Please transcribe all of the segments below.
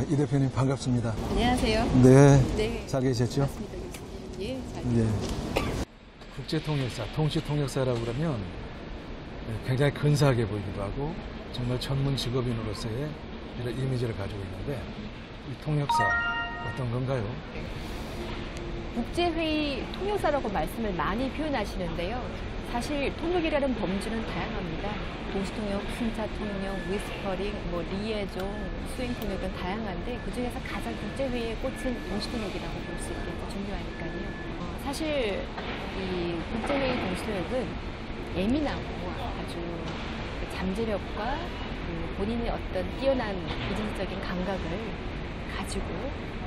이 대표님 반갑습니다. 안녕하세요. 네, 네. 잘 계셨죠? 맞습니다, 교수님. 예, 잘 예. 국제통역사, 동시통역사라고 그러면 굉장히 근사하게 보이기도 하고 정말 전문 직업인으로서의 이런 이미지를 가지고 있는데 이 통역사 어떤 건가요? 국제회의 통역사라고 말씀을 많이 표현하시는데요. 사실 통역이라는 범주는 다양합니다. 동시통역, 순차통역, 위스퍼링, 리에종, 수행통역은 다양한데 그중에서 가장 국제회의에 꽂힌 동시통역이라고 볼 수 있겠죠. 중요하니까요. 사실 이 국제회의 동시통역은 예민하고 아주 잠재력과 본인의 어떤 뛰어난 비즈니스적인 감각을 가지고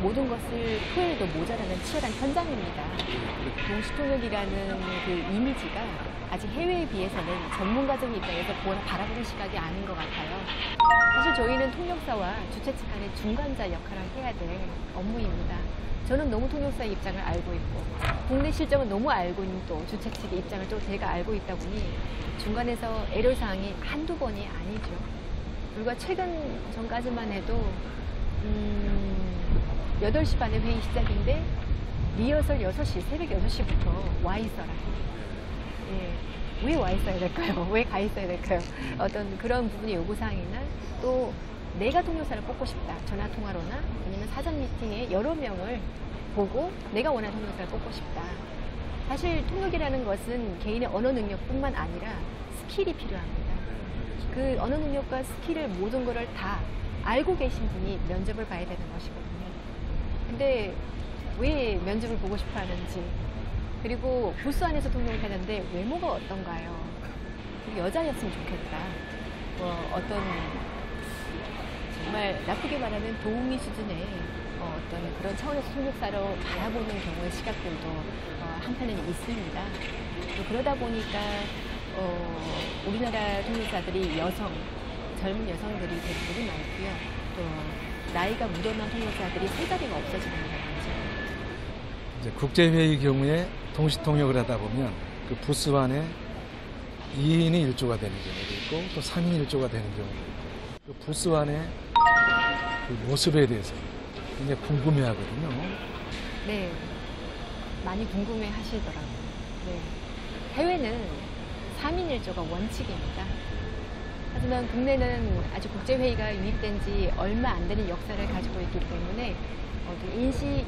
모든 것을 표현해도 모자라는 치열한 현장입니다. 동시통역이라는 그 이미지가 아직 해외에 비해서는 전문가적인 입장에서 바라보는 시각이 아닌 것 같아요. 사실 저희는 통역사와 주최 측 간의 중간자 역할을 해야 될 업무입니다. 저는 너무 통역사의 입장을 알고 있고 국내 실정을 너무 알고 있는 또 주최 측의 입장을 또 제가 알고 있다 보니 중간에서 애로사항이 한두 번이 아니죠. 불과 최근 전까지만 해도 8시 반에 회의 시작인데 리허설 6시, 새벽 6시부터 와 있어라. 예. 왜 와 있어야 될까요? 왜 가 있어야 될까요? 어떤 그런 부분의 요구사항이나 또 내가 통역사를 뽑고 싶다. 전화통화로나 아니면 사전 미팅에 여러 명을 보고 내가 원하는 통역사를 뽑고 싶다. 사실 통역이라는 것은 개인의 언어 능력뿐만 아니라 스킬이 필요합니다. 그 언어 능력과 스킬을 모든 거를 다 알고 계신 분이 면접을 봐야 되는 것이거든요. 근데 왜 면접을 보고 싶어 하는지, 그리고 부스 안에서 통역을 하는데 외모가 어떤가요? 여자였으면 좋겠다. 어떤 정말 나쁘게 말하면 도우미 수준의 어떤 그런 차원에서 통역사로 바라보는 경우의 시각들도 한편에는 있습니다. 또 그러다 보니까 우리나라 통역사들이 젊은 여성들이 대부분이 많고요. 또 나이가 묻어난 통역사들이 세 자리가 없어지는 거죠. 이제 국제회의 경우에 동시통역을 하다 보면 그 부스 안에 2인이 1조가 되는 경우도 있고 또 3인이 1조가 되는 경우도 있고 그 부스 안에 그 모습에 대해서 굉장히 궁금해하거든요. 네, 많이 궁금해 하시더라고요. 네. 해외는 3인 1조가 원칙입니다. 하지만 국내는 아직 국제회의가 유입된 지 얼마 안 되는 역사를 가지고 있기 때문에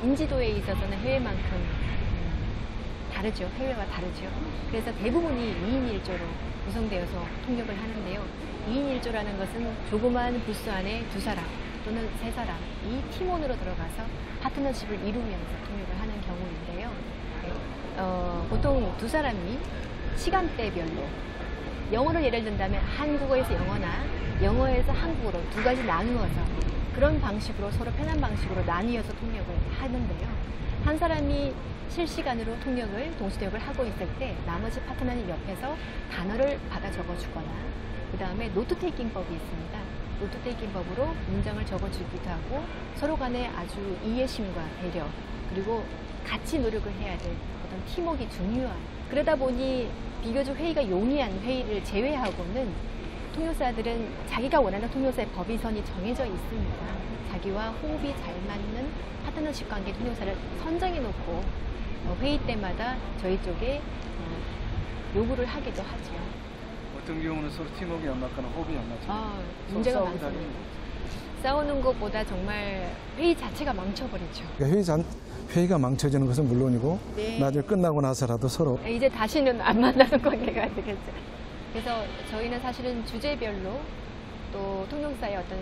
인지도에 있어서는 해외만큼 다르죠. 해외와 다르죠. 그래서 대부분이 2인 1조로 구성되어서 통역을 하는데요. 2인 1조라는 것은 조그만 부스 안에 2사람 또는 3사람이 팀원으로 들어가서 파트너십을 이루면서 통역을 하는 경우인데요. 보통 2사람이 시간대별로 영어를 예를 든다면 한국어에서 영어나 영어에서 한국어로 두 가지 나누어서 그런 방식으로 서로 편한 방식으로 나뉘어서 통역을 하는데요. 한 사람이 실시간으로 동시통역을 하고 있을 때 나머지 파트너는 옆에서 단어를 받아 적어주거나 그 다음에 노트테이킹법이 있습니다. 노트테이킹법으로 문장을 적어주기도 하고 서로 간에 아주 이해심과 배려 그리고 같이 노력을 해야 될 어떤 팀워크가 중요한 그러다 보니 비교적 회의가 용이한 회의를 제외하고는 통역사들은 자기가 원하는 통역사의 법인선이 정해져 있습니다. 자기와 호흡이 잘 맞는 파트너십 관계 통역사를 선정해 놓고 회의 때마다 저희 쪽에 요구를 하기도 하죠. 어떤 경우는 서로 팀워크가 안 맞거나 호흡이 안 맞죠. 문제가 많습니다. 싸우는 것보다 정말 회의 자체가 망쳐버리죠. 그러니까 회의가 망쳐지는 것은 물론이고 네. 나중에 끝나고 나서라도 서로 이제 다시는 안 만나는 관계가 되겠죠. 그래서 저희는 사실은 주제별로 또 통역사의 어떤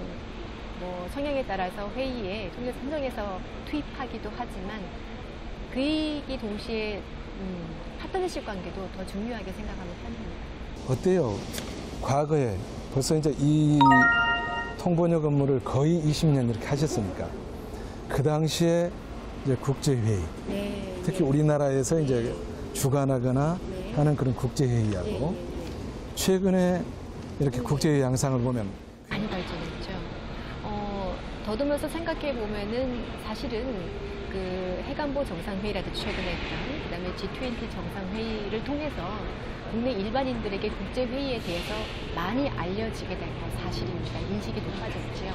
성향에 따라서 회의에 통역 선정해서 투입하기도 하지만 그이기 동시에 파트너십 관계도 더 중요하게 생각하는 편입니다. 어때요? 과거에 벌써 이제 이 통번역 업무를 거의 20년 이렇게 하셨으니까 그 당시에 이제 국제회의, 네, 특히 네. 우리나라에서 이제 주관하거나 네. 하는 그런 국제회의하고 네, 네, 네. 최근에 이렇게 국제회의 양상을 보면 많이 발전했죠. 더듬어서 생각해 보면은 사실은 그 해관보 정상회의라든지 최근에 했던 그다음에 G20 정상회의를 통해서 국내 일반인들에게 국제회의에 대해서 많이 알려지게 된 건 사실입니다. 인식이 높아졌죠.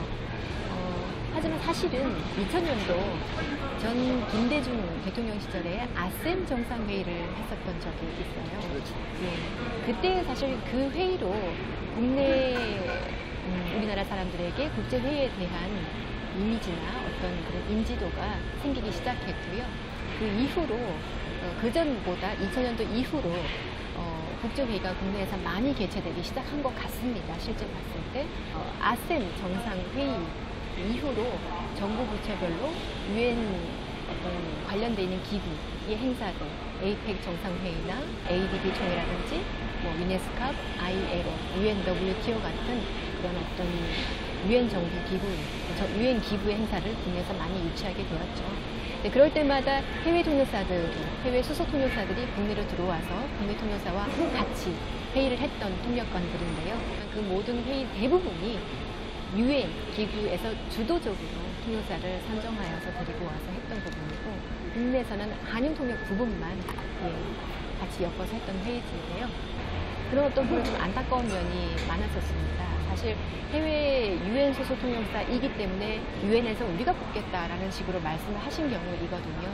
하지만 사실은 2000년도 전 김대중 대통령 시절에 아셈 정상회의를 했었던 적이 있어요. 그렇죠. 예. 그때 사실 그 회의로 국내 우리나라 사람들에게 국제회의에 대한 이미지나 어떤 그런 인지도가 생기기 시작했고요. 그 이후로 그전보다 2000년도 이후로 국제회의가 국내에서 많이 개최되기 시작한 것 같습니다. 실제 봤을 때 아셈 정상회의 이후로 정부 부처별로 유엔 어떤 관련돼 있는 기구의 행사들, 에이펙 정상회의나 ADB 총회라든지 뭐 유네스캅, ILO, UNWTO 같은 그런 어떤 유엔 정부 기구, 유엔 기구의 행사를 국내에서 많이 유치하게 되었죠. 네, 그럴 때마다 해외 통역사들, 해외 수소 통역사들이 국내로 들어와서 국내 통역사와 같이 회의를 했던 통역관들인데요. 그 모든 회의 대부분이 유엔 기구에서 주도적으로 통역사를 선정하여서 데리고 와서 했던 부분이고, 국내에서는 한인 통역 부분만 같이 엮어서 했던 회의지인데요. 그런 어떤 부분 좀 안타까운 면이 많았었습니다. 사실 해외 유엔 소속 통역사이기 때문에 유엔에서 우리가 뽑겠다라는 식으로 말씀을 하신 경우이거든요.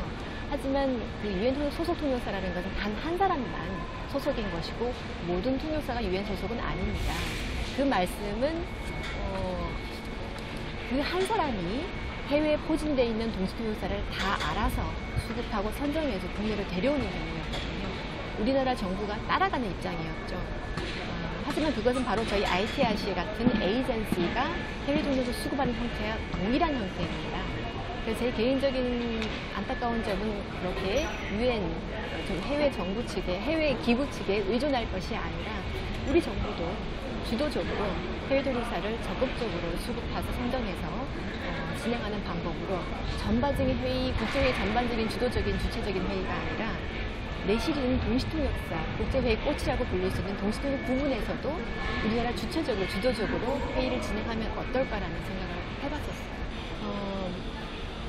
하지만 그 유엔 소속 통역사라는 것은 단 한 사람만 소속인 것이고 모든 통역사가 유엔 소속은 아닙니다. 그 말씀은 그 한 사람이 해외에 포진되어 있는 동시통역사를 다 알아서 수급하고 선정해서 국내로 데려오는 경우였거든요. 우리나라 정부가 따라가는 입장이었죠. 하지만 그것은 바로 저희 ITRC 같은 에이전시가 해외 동료를 수급하는 형태와 동일한 형태입니다. 그래서 제 개인적인 안타까운 점은 그렇게 유엔 해외 정부 측에, 해외 기구 측에 의존할 것이 아니라 우리 정부도 주도적으로 해외 동료사를 적극적으로 수급해서 선정해서 진행하는 방법으로 전반적인 회의, 국제회의 전반적인 주도적인 주체적인 회의가 아니라 내실인 동시통역사, 국제회의 꽃이라고 불릴 수 있는 동시통역 부분에서도 우리나라 주체적으로, 주도적으로 회의를 진행하면 어떨까라는 생각을 해봤었어요.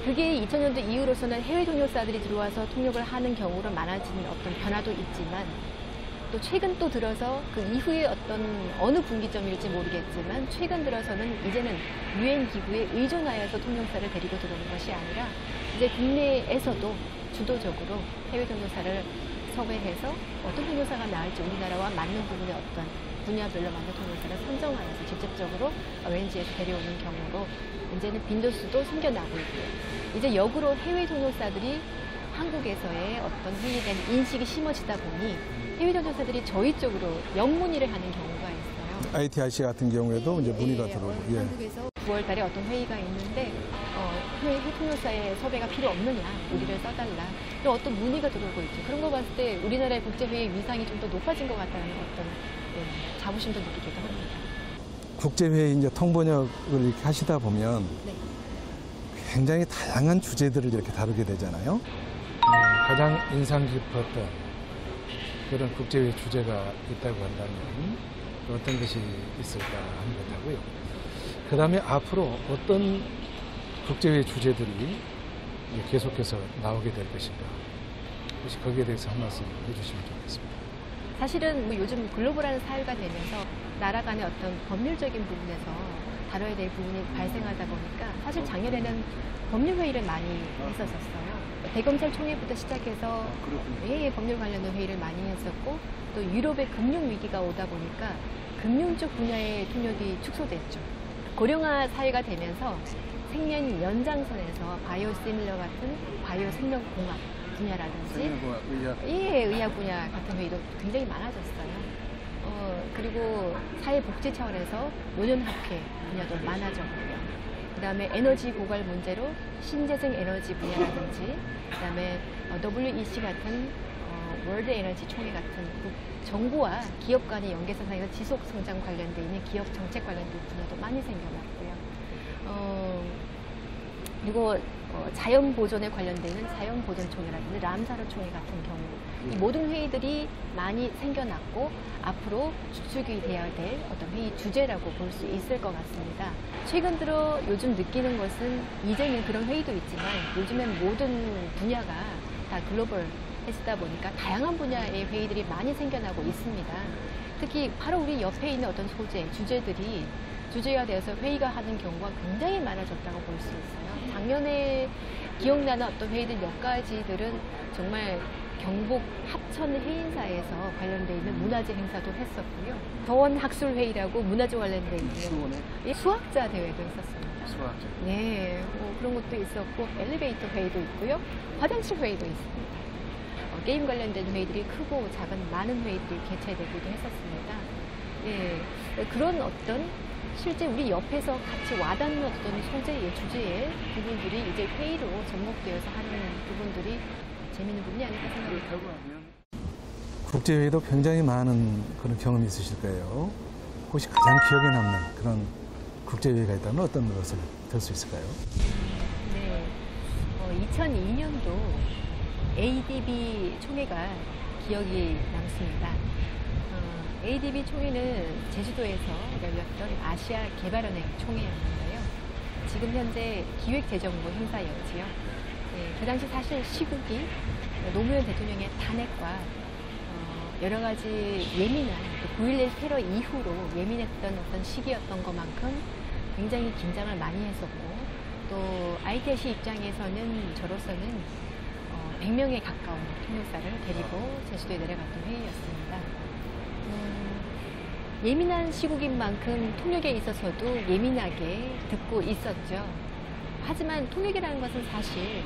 그게 2000년도 이후로서는 해외 통역사들이 들어와서 통역을 하는 경우로 많아지는 어떤 변화도 있지만, 또 최근 또 들어서 그 이후에 어떤 어느 분기점일지 모르겠지만 최근 들어서는 이제는 유엔 기구에 의존하여서 통역사를 데리고 들어오는 것이 아니라 이제 국내에서도 주도적으로 해외 통역사를 섭외해서 어떤 통역사가 나을지 우리나라와 맞는 부분의 어떤 분야별로 맞는 통역사를 선정하여서 직접적으로 웬지에서 데려오는 경우로 이제는 빈도수도 생겨나고 있고요. 이제 역으로 해외 통역사들이 한국에서의 어떤 회의에 대한 인식이 심어지다 보니 해외 통역사들이 저희 쪽으로 영문의를 하는 경우가 있어요. ITRC 같은 경우에도 이제 문의가 들어오고. 한국에서 9월 달에 어떤 회의가 있는데 해외 통역사의 섭외가 필요 없느냐, 우리를 써달라. 또 어떤 문의가 들어오고 있죠. 그런 거 봤을 때 우리나라의 국제회의 위상이 좀 더 높아진 것 같다는 어떤 자부심도 느끼기도 합니다. 국제회의 이제 통번역을 이렇게 하시다 보면 네. 굉장히 다양한 주제들을 이렇게 다루게 되잖아요. 가장 인상 깊었던 그런 국제회의 주제가 있다고 한다면 어떤 것이 있을까 하는 것하고요. 그 다음에 앞으로 어떤 국제회의 주제들이 계속해서 나오게 될 것인가. 혹시 거기에 대해서 한 말씀 해주시면 좋겠습니다. 사실은 뭐 요즘 글로벌한 사회가 되면서 나라 간의 어떤 법률적인 부분에서 다뤄야 될 부분이 발생하다 보니까 사실 작년에는 법률회의를 많이 했었어요. 대검찰 총회부터 시작해서 법률 관련된 회의를 많이 했었고, 또 유럽의 금융위기가 오다 보니까 금융 쪽 분야의 통역이 축소됐죠. 고령화 사회가 되면서 생명 연장선에서 바이오 시밀러 같은 바이오 생명공학 분야라든지 의학 분야 같은 회의도 굉장히 많아졌어요. 그리고 사회복지 차원에서 노년학회 분야도 많아졌고요. 그 다음에 에너지 고갈 문제로 신재생 에너지 분야라든지, 그 다음에 WEC 같은 월드 에너지 총회 같은 정부와 기업 간의 연계선상에서 지속 성장 관련돼 있는 기업 정책 관련된 분야도 많이 생겨났고요. 그리고 자연 보존에 관련되는 자연 보존 총회라든지 람사르 총회 같은 경우, 이 모든 회의들이 많이 생겨났고 앞으로 주축이 되어야 될 어떤 회의 주제라고 볼 수 있을 것 같습니다. 최근 들어 요즘 느끼는 것은 이제는 그런 회의도 있지만 요즘엔 모든 분야가 다 글로벌해지다 보니까 다양한 분야의 회의들이 많이 생겨나고 있습니다. 특히 바로 우리 옆에 있는 어떤 소재, 주제들이 주제화되어서 회의가 하는 경우가 굉장히 많아졌다고 볼 수 있어요. 작년에 기억나는 어떤 회의들 몇 가지들은 정말 경북 합천 해인사에서 관련돼 있는 문화재 행사도 했었고요. 더원 학술 회의라고 문화재 관련돼 있는 수학자 대회도 있었습니다. 수학자. 네, 그런 것도 있었고 엘리베이터 회의도 있고요. 화장실 회의도 있습니다. 게임 관련된 회의들이 크고 작은 많은 회의들이 개최되기도 했었습니다. 예, 그런 어떤 실제 우리 옆에서 같이 와닿는 어떤 소재의 주제의 부분들이 이제 회의로 접목되어서 하는 부분들이 재미있는 부분이 아닐까 생각합니다. 국제회의도 굉장히 많은 그런 경험이 있으실 거예요. 혹시 가장 기억에 남는 그런 국제회의가 있다면 어떤 것을 들 수 있을까요? 네, 2002년도 ADB 총회가 기억이 남습니다. ADB 총회는 제주도에서 열렸던 아시아 개발은행 총회였는데요. 지금 현재 기획재정부 행사였지요. 네, 그 당시 사실 시국이 노무현 대통령의 탄핵과 여러 가지 예민한 9.11 테러 이후로 예민했던 어떤 시기였던 것만큼 굉장히 긴장을 많이 했었고 또 ITC 입장에서는 저로서는 100명에 가까운 통역사를 데리고 제주도에 내려갔던 회의였습니다. 예민한 시국인 만큼 통역에 있어서도 예민하게 듣고 있었죠. 하지만 통역이라는 것은 사실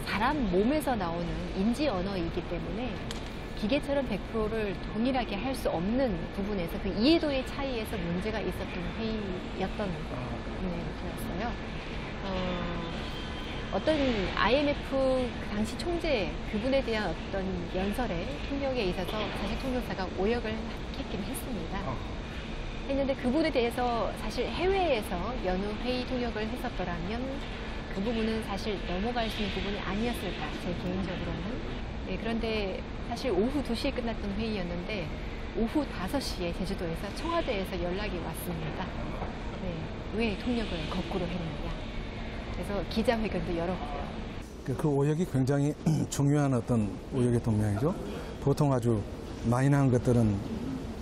사람 몸에서 나오는 인지 언어이기 때문에 기계처럼 100%를 동일하게 할 수 없는 부분에서 그 이해도의 차이에서 문제가 있었던 회의였던 거였어요. 어떤 IMF 그 당시 총재 그분에 대한 어떤 연설에 통역에 있어서 사실 통역사가 오역을 했긴 했습니다. 했는데 그분에 대해서 사실 해외에서 여느 회의 통역을 했었더라면 그 부분은 사실 넘어갈 수 있는 부분이 아니었을까, 제 개인적으로는. 네, 그런데 사실 오후 2시에 끝났던 회의였는데 오후 5시에 제주도에서 청와대에서 연락이 왔습니다. 네, 왜 통역을 거꾸로 했느냐. 그래서 기자회견도 열었고요. 그 오역이 굉장히 중요한 어떤 오역의 동향이죠. 보통 아주 마이너한 것들은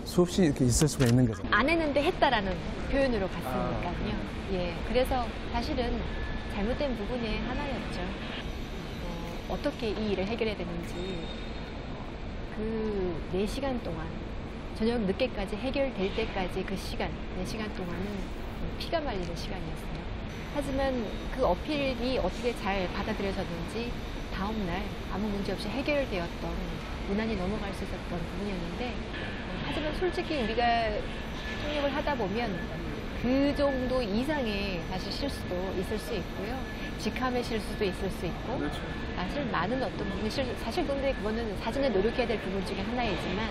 수없이 이렇게 있을 수가 있는 거죠. 안 했는데 했다라는 표현으로 갔으니까요. 예, 그래서 사실은 잘못된 부분의 하나였죠. 어떻게 이 일을 해결해야 되는지 그 4시간 동안 저녁 늦게까지 해결될 때까지 그 시간, 4시간 동안은 피가 말리는 시간이었어요. 하지만 그 어필이 어떻게 잘 받아들여졌는지 다음날 아무 문제 없이 해결되었던, 무난히 넘어갈 수 있었던 부분이었는데 하지만 솔직히 우리가 통역을 하다 보면 그 정도 이상의 사실 실수도 있을 수 있고요. 직함의 실수도 있을 수 있고 사실 많은 어떤 부분이 사실 근데 그거는 사전에 노력해야 될 부분 중에 하나이지만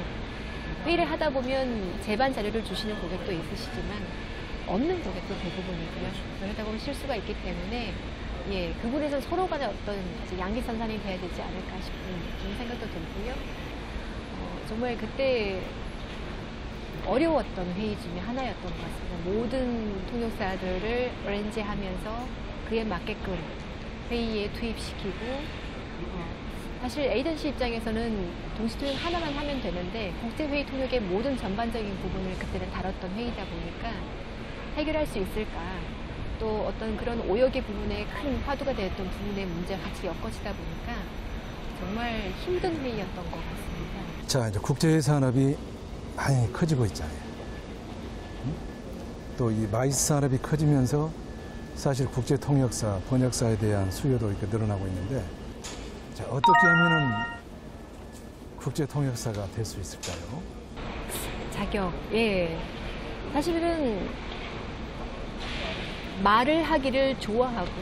회의를 하다 보면 제반 자료를 주시는 고객도 있으시지만 없는 고객도 대부분이고요. 그러다 보면 실수가 있기 때문에 예, 그 부분에서 서로 간에 어떤 양기산산이 돼야 되지 않을까 싶은 그런 생각도 들고요. 정말 그때 어려웠던 회의 중에 하나였던 것 같습니다. 모든 통역사들을 어레인지하면서 그에 맞게끔 회의에 투입시키고 사실 에이전시 입장에서는 동시통역 하나만 하면 되는데 국제회의 통역의 모든 전반적인 부분을 그때는 다뤘던 회의다 보니까 해결할 수 있을까, 또 어떤 그런 오역의 부분에 큰 화두가 되었던 부분의 문제가 같이 엮어지다 보니까 정말 힘든 회의였던 것 같습니다. 자, 이제 국제회의 산업이 많이 커지고 있잖아요. 또 이 마이스 산업이 커지면서 사실 국제 통역사, 번역사에 대한 수요도 이렇게 늘어나고 있는데, 자, 어떻게 하면은 국제 통역사가 될 수 있을까요? 자격, 예. 사실은 말을 하기를 좋아하고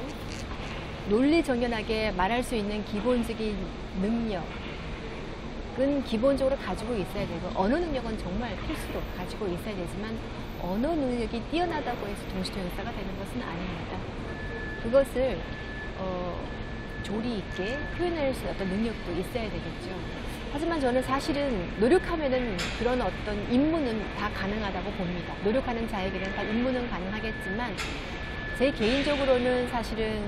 논리정연하게 말할 수 있는 기본적인 능력은 기본적으로 가지고 있어야 되고, 언어 능력은 정말 필수로 가지고 있어야 되지만 언어 능력이 뛰어나다고 해서 동시통역사가 되는 것은 아닙니다. 그것을 조리 있게 표현할 수 있는 어떤 능력도 있어야 되겠죠. 하지만 저는 사실은 노력하면은 그런 어떤 임무는 다 가능하다고 봅니다. 노력하는 자에게는 다 임무는 가능하겠지만 제 개인적으로는 사실은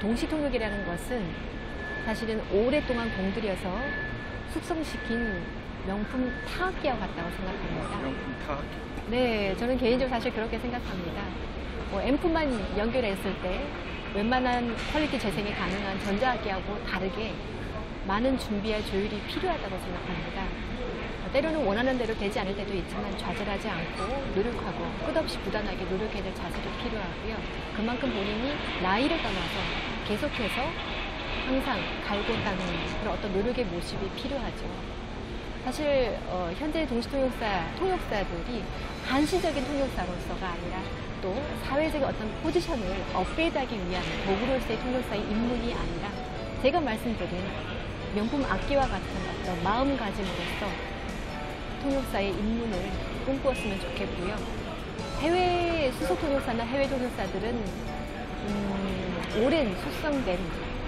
동시통역이라는 것은 사실은 오랫동안 공들여서 숙성시킨 명품 타악기와 같다고 생각합니다. 명품 타악기. 네, 저는 개인적으로 사실 그렇게 생각합니다. 앰프만 연결했을 때 웬만한 퀄리티 재생이 가능한 전자악기하고 다르게 많은 준비와 조율이 필요하다고 생각합니다. 때로는 원하는 대로 되지 않을 때도 있지만 좌절하지 않고 노력하고 끝없이 부단하게 노력해야 될 자세도 필요하고요. 그만큼 본인이 나이를 떠나서 계속해서 항상 갈고 닦는 그런 어떤 노력의 모습이 필요하죠. 사실 현재 통역사들이 한시적인 통역사로서가 아니라 또 사회적인 어떤 포지션을 업그레이드하기 위한 도구로서의 통역사의 입문이 아니라 제가 말씀드린 명품 악기와 같은 어떤 마음가짐으로서 통역사의 입문을 꿈꾸었으면 좋겠고요. 해외 수속 통역사나 해외 통역사들은 오랜 숙성된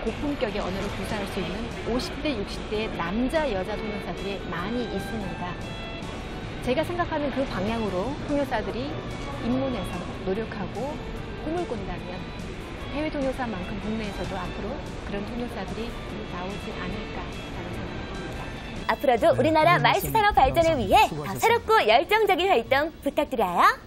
고품격의 언어를 구사할 수 있는 50대, 60대의 남자, 여자 통역사들이 많이 있습니다. 제가 생각하는 그 방향으로 통역사들이 입문해서 노력하고 꿈을 꾼다면 해외 통역사만큼 국내에서도 앞으로 그런 통역사들이 나오지 않을까라는 생각입니다. 앞으로도 네, 우리나라 고맙습니다. 말수 산업 발전을 위해 더 수고하셨습니다. 새롭고 열정적인 활동 부탁드려요.